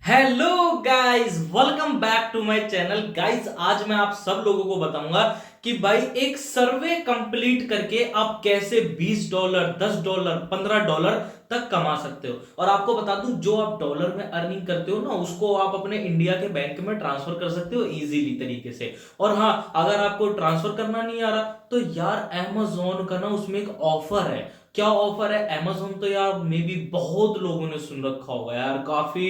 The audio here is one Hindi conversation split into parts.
Hello guys, welcome back to my channel. Guys, आज मैं आप सब लोगों को बताऊंगा कि भाई एक सर्वे कंप्लीट करके आप कैसे $20, $10, $15 तक कमा सकते हो। और आपको बता दूं, जो आप डॉलर में अर्निंग करते हो ना, उसको आप अपने इंडिया के बैंक में ट्रांसफर कर सकते हो इजीली तरीके से। और हाँ, अगर आपको ट्रांसफर करना नहीं आ रहा तो यार अमेजोन का ना उसमें एक ऑफर है। क्या ऑफर है? अमेजोन तो यार मे बी बहुत लोगों ने सुन रखा होगा यार, काफी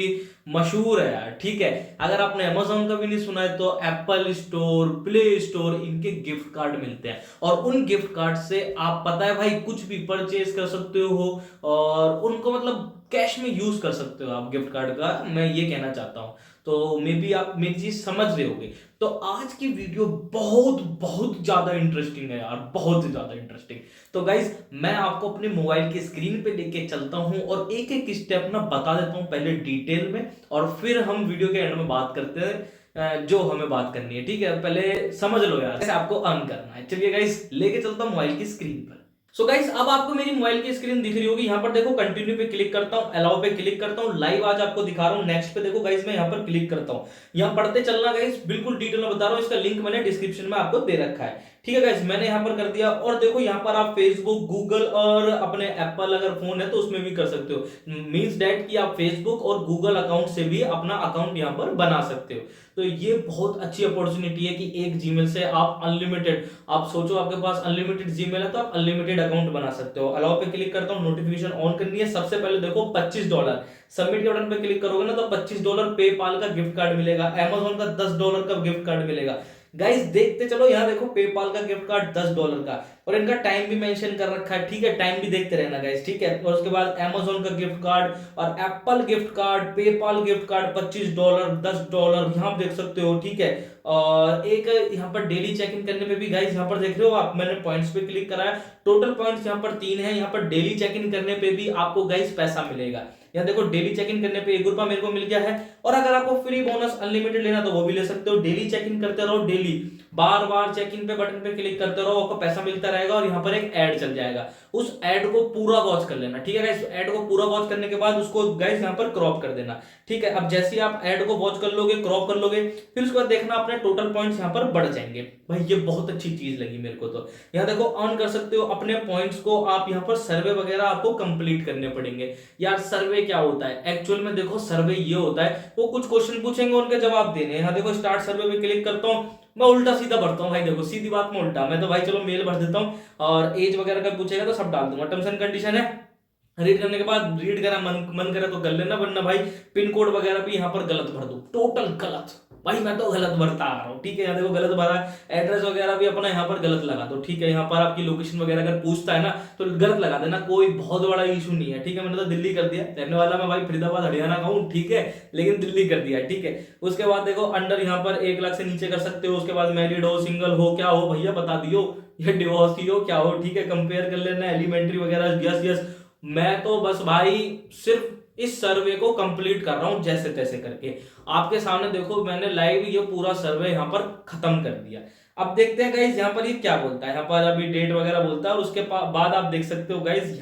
मशहूर है यार। ठीक है, अगर आपने अमेजोन का भी नहीं सुना है तो एप्पल स्टोर, प्ले स्टोर, इनके गिफ्ट कार्ड मिलते हैं। और उन गिफ्ट कार्ड से आप, पता है भाई, कुछ भी परचेज कर सकते हो और उनको मतलब कैश में यूज कर सकते हो आप गिफ्ट कार्ड का। मैं ये कहना चाहता हूं, तो मे बी आप मेरी चीज समझ रहे होगे। तो आज की वीडियो बहुत बहुत ज्यादा इंटरेस्टिंग है यार, बहुत ज्यादा इंटरेस्टिंग। तो गाइज, मैं आपको अपने मोबाइल की स्क्रीन पे लेके चलता हूं और एक एक स्टेप ना बता देता हूं पहले डिटेल में, और फिर हम वीडियो के एंड में बात करते हैं जो हमें बात करनी है। ठीक है, पहले समझ लो यार कैसे आपको अर्न करना है। चलिए गाइस, लेके चलता हूं मोबाइल की स्क्रीन पर। सो गाइस, अब आपको मेरी मोबाइल की स्क्रीन दिख रही होगी। यहाँ पर देखो, कंटिन्यू पे क्लिक करता हूँ, अलाउ पे क्लिक करता हूँ, लाइव आज आपको दिखा रहा हूँ। नेक्स्ट पे देखो गाइस, मैं यहाँ पर क्लिक करता हूँ। यहाँ पढ़ते चलना गाइस, बिल्कुल डिटेल में बता रहा हूँ। इसका लिंक मैंने डिस्क्रिप्शन में आपको दे रखा है। ठीक है गाइस, मैंने यहाँ पर कर दिया। और देखो, यहाँ पर आप फेसबुक, गूगल और अपने एप्पल अगर फोन है तो उसमें भी कर सकते हो। मींस दैट कि आप फेसबुक और गूगल अकाउंट से भी अपना अकाउंट यहाँ पर बना सकते हो। तो ये बहुत अच्छी अपॉर्चुनिटी है कि एक जीमेल से आप अनलिमिटेड, आप सोचो आपके पास अनलिमिटेड जीमेल है तो आप अनलिमिटेड अकाउंट बना सकते हो। अलाउ पे क्लिक करता हूँ, नोटिफिकेशन ऑन करनी है। सबसे पहले देखो $25 सबमिट के बटन पे क्लिक करोगे ना तो $25 पेपाल का गिफ्ट कार्ड मिलेगा, अमेजोन का $10 का गिफ्ट कार्ड मिलेगा। गाइस देखते चलो, यहाँ देखो पेपाल का गिफ्ट कार्ड $10 का, और इनका टाइम भी मेंशन कर रखा है। ठीक है, टाइम भी देखते रहना गाइस। ठीक है, और उसके बाद अमेजोन का गिफ्ट कार्ड और Apple gift card, PayPal gift card $25, $10 यहाँ आप देख सकते हो। ठीक है, और एक यहाँ पर डेली चेक इन करने पे भी गाइस, यहाँ पर देख रहे हो आप, मैंने पॉइंट्स पे क्लिक करा है। टोटल पॉइंट्स यहाँ पर 3 है। यहाँ पर डेली चेक इन करने पे भी आपको गाइस पैसा मिलेगा। यहाँ देखो, डेली चेक इन करने पे ₹1 मेरे को मिल गया है। और अगर आपको फ्री बोनस अनलिमिटेड लेना तो वो भी ले सकते हो। डेली चेक इन करते रहो, daily bar bar check in पे बटन पे क्लिक करते रहो, आपको पैसा मिलता रहेगा। और यहाँ पर एक ऐड चल जाएगा, उस ऐड को पूरा वॉच कर लेना। ठीक है गाइस, ऐड को पूरा वॉच करने के बाद उसको गाइस यहाँ पर क्रॉप कर देना। ठीक है, अब जैसे आप ऐड को वॉच कर लोगे, क्रॉप कर लोगे, फिर उसके बाद देखना अपने टोटल पॉइंट्स यहाँ पर बढ़ जाएंगे। भाई ये बहुत अच्छी चीज लगी मेरे को। तो यहाँ देखो, अर्न कर सकते हो अपने पॉइंट्स को आप। यहाँ पर सर्वे वगैरह आपको कंप्लीट करने पड़ेंगे। यार सर्वे क्या होता है एक्चुअल में? देखो, सर्वे ये होता है, वो कुछ क्वेश्चन पूछेंगे, उनके जवाब देने। यहाँ देखो, स्टार्ट सर्वे पे क्लिक करता हूँ, मैं उल्टा सीधा भरता हूँ भाई। देखो, सीधी बात में उल्टा। मैं तो भाई चलो मेल भर देता हूँ, और एज वगैरह का पूछेगा तो सब डाल दूंगा। टर्म्स एंड कंडीशन है, रीड करने के बाद रीड करा, मन करे तो कर लेना, वरना भाई पिन कोड वगैरह भी यहाँ पर गलत भर दो, टोटल गलत। भाई मैं तो गलत भरता आ रहा हूँ। ठीक है, यहाँ देखो गलत भरा है। एड्रेस वगैरह भी अपना यहाँ पर गलत लगा दो। ठीक है, यहाँ पर आपकी लोकेशन वगैरह अगर पूछता है ना तो गलत लगा देना, कोई बहुत बड़ा इशू नहीं है। ठीक है, मैंने तो दिल्ली कर दिया, रहने वाला मैं भाई फरीदाबाद हरियाणा का हूँ। ठीक है, लेकिन दिल्ली कर दिया। ठीक है, उसके बाद देखो, अंडर यहाँ पर 1 लाख से नीचे कर सकते हो। उसके बाद मैरिड हो, सिंगल हो, क्या हो भैया बता दियो, ये डिवोर्सी हो, क्या हो। ठीक है, कंपेयर कर लेना एलिमेंट्री वगैरह। यस यस, मैं तो बस भाई सिर्फ इस सर्वे को कंप्लीट कर रहा हूं जैसे तैसे करके। आपके सामने देखो, मैंने लाइव ये पूरा सर्वे यहां पर खत्म कर दिया। अब देखते हैं गाइस, यहाँ पर ये क्या बोलता है। यहाँ पर अभी डेट वगैरह बोलता है, और उसके बाद आप देख सकते हो गाइस,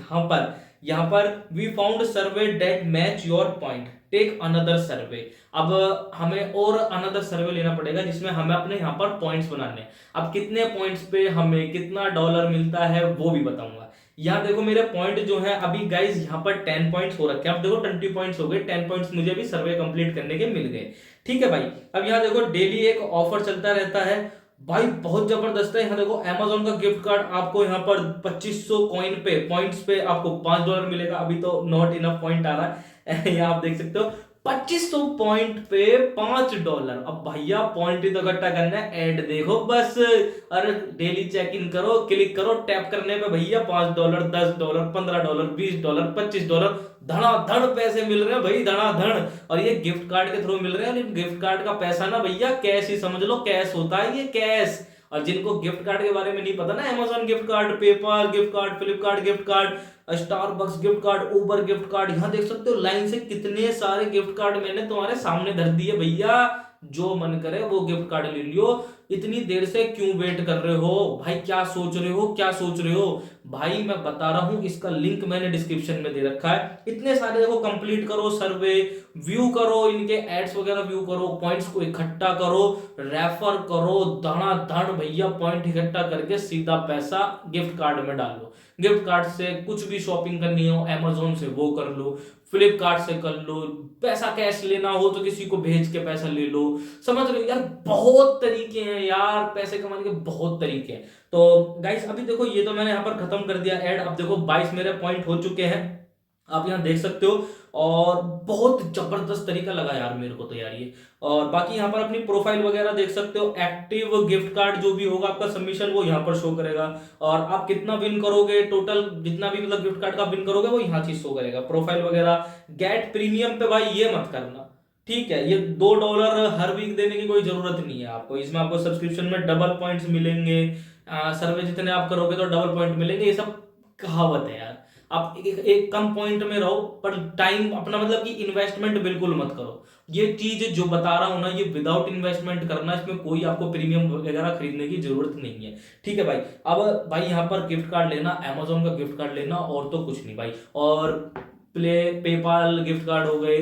यहाँ पर we found survey that match your point, take another survey. अब हमें और अनदर सर्वे लेना पड़ेगा जिसमें हमें अपने यहाँ पर पॉइंट्स बनाने हैं। अब कितने पॉइंट्स पे हमें कितना डॉलर मिलता है वो भी बताऊंगा। यहाँ देखो, मेरे पॉइंट जो है अभी गाइस, यहाँ पर 10 पॉइंट्स हो रखे हैं। अब देखो 20 पॉइंट्स हो गए, 10 पॉइंट्स मुझे भी सर्वे कंप्लीट करने के मिल गए। ठीक है भाई, अब यहाँ देखो डेली एक ऑफर चलता रहता है भाई, बहुत जबरदस्त है। यहाँ देखो, अमेजोन का गिफ्ट कार्ड आपको यहाँ पर 2500 कॉइन पे, पॉइंट्स पे आपको $5 मिलेगा। अभी तो नॉट इनफ पॉइंट आ रहा है यहाँ आप देख सकते हो, 2500 पॉइंट पे $5। अब भैया पॉइंट ही तो इकट्ठा करना है, ऐड देखो बस। अरे डेली चेक इन करो, क्लिक करो, टैप करने पे भैया $5, $10, $15, $20, $25 धड़ाधड़ पैसे मिल रहे हैं भाई, धड़ाधड़। और ये गिफ्ट कार्ड के थ्रू मिल रहे हैं। और गिफ्ट कार्ड का पैसा ना भैया कैश ही समझ लो, कैश होता है ये, कैश। और जिनको गिफ्ट कार्ड के बारे में नहीं पता ना, Amazon gift card, PayPal gift card, Flipkart gift card, Starbucks gift card, Uber gift card, यहाँ देख सकते हो लाइन से कितने सारे गिफ्ट कार्ड मैंने तुम्हारे सामने धर दिए भैया। जो मन करे वो गिफ्ट कार्ड ले लियो। इतनी देर से क्यों वेट कर रहे हो भाई? क्या सोच रहे हो, क्या सोच रहे हो भाई? मैं बता रहा हूं, इसका लिंक मैंने डिस्क्रिप्शन में दे रखा है। इतने सारे देखो, कंप्लीट करो सर्वे, व्यू करो, इनके एड्स वगैरह व्यू करो, पॉइंट्स को इकट्ठा करो, रेफर करो, धड़ाधड़ भैया पॉइंट इकट्ठा करके सीधा पैसा गिफ्ट कार्ड में डालो। गिफ्ट कार्ड से कुछ भी शॉपिंग करनी हो अमेजोन से वो कर लो, फ्लिपकार्ट से कर लो, पैसा कैश लेना हो तो किसी को भेज के पैसा ले लो। समझ रहे हो यार, बहुत तरीके हैं यार पैसे कमाने के, बहुत तरीके हैं। तो गाइस अभी देखो, ये तो मैंने यहाँ पर खत्म कर दिया ऐड। अब देखो 22 मेरे पॉइंट हो चुके हैं, आप यहाँ देख सकते हो। और बहुत जबरदस्त तरीका लगा यार मेरे को तो यार ये। और बाकी यहाँ पर अपनी प्रोफाइल वगैरह देख सकते हो, एक्टिव गिफ्ट कार्ड जो भी होगा आपका सबमिशन वो यहाँ पर शो करेगा। और आप कितना विन करोगे, टोटल जितना भी मतलब गिफ्ट कार्ड का विन करोगे वो यहाँ चीज शो करेगा, प्रोफाइल वगैरह। गेट प्रीमियम पे भाई ये मत करना, ठीक है? ये $2 हर वीक देने की कोई जरूरत नहीं है आपको। इसमें आपको सब्सक्रिप्शन में डबल पॉइंट्स मिलेंगे, सर्वे जितने आप करोगे तो डबल पॉइंट मिलेंगे। ये सब कहावत है यार। आप एक कम पॉइंट में रहो, पर टाइम अपना मतलब कि इन्वेस्टमेंट बिल्कुल मत करो। ये चीज जो बता रहा हूं ना, ये विदाउट इन्वेस्टमेंट करना, इसमें कोई आपको प्रीमियम वगैरह खरीदने की जरूरत नहीं है, ठीक है भाई? अब भाई यहाँ पर गिफ्ट कार्ड लेना, अमेजोन का गिफ्ट कार्ड लेना, और तो कुछ नहीं भाई। और पेपाल गिफ्ट कार्ड हो गए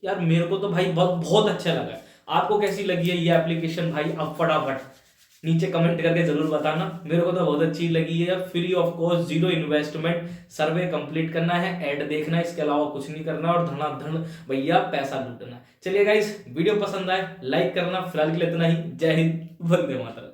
यार, मेरे को तो भाई बहुत बहुत अच्छा लगा। आपको कैसी लगी है ये एप्लीकेशन भाई? अब फटाफट नीचे कमेंट करके जरूर बताना। मेरे को तो बहुत अच्छी लगी है। Free of cost, zero investment, survey complete करना है, ऐड देखना है, इसके अलावा कुछ नहीं करना, और धड़ाधड़ भैया पैसा लूटना है। चलिए गाइस, वीडियो पसंद आए लाइक करना। फिलहाल के लिए इतना ही। जय हिंद, वंदे मातरम।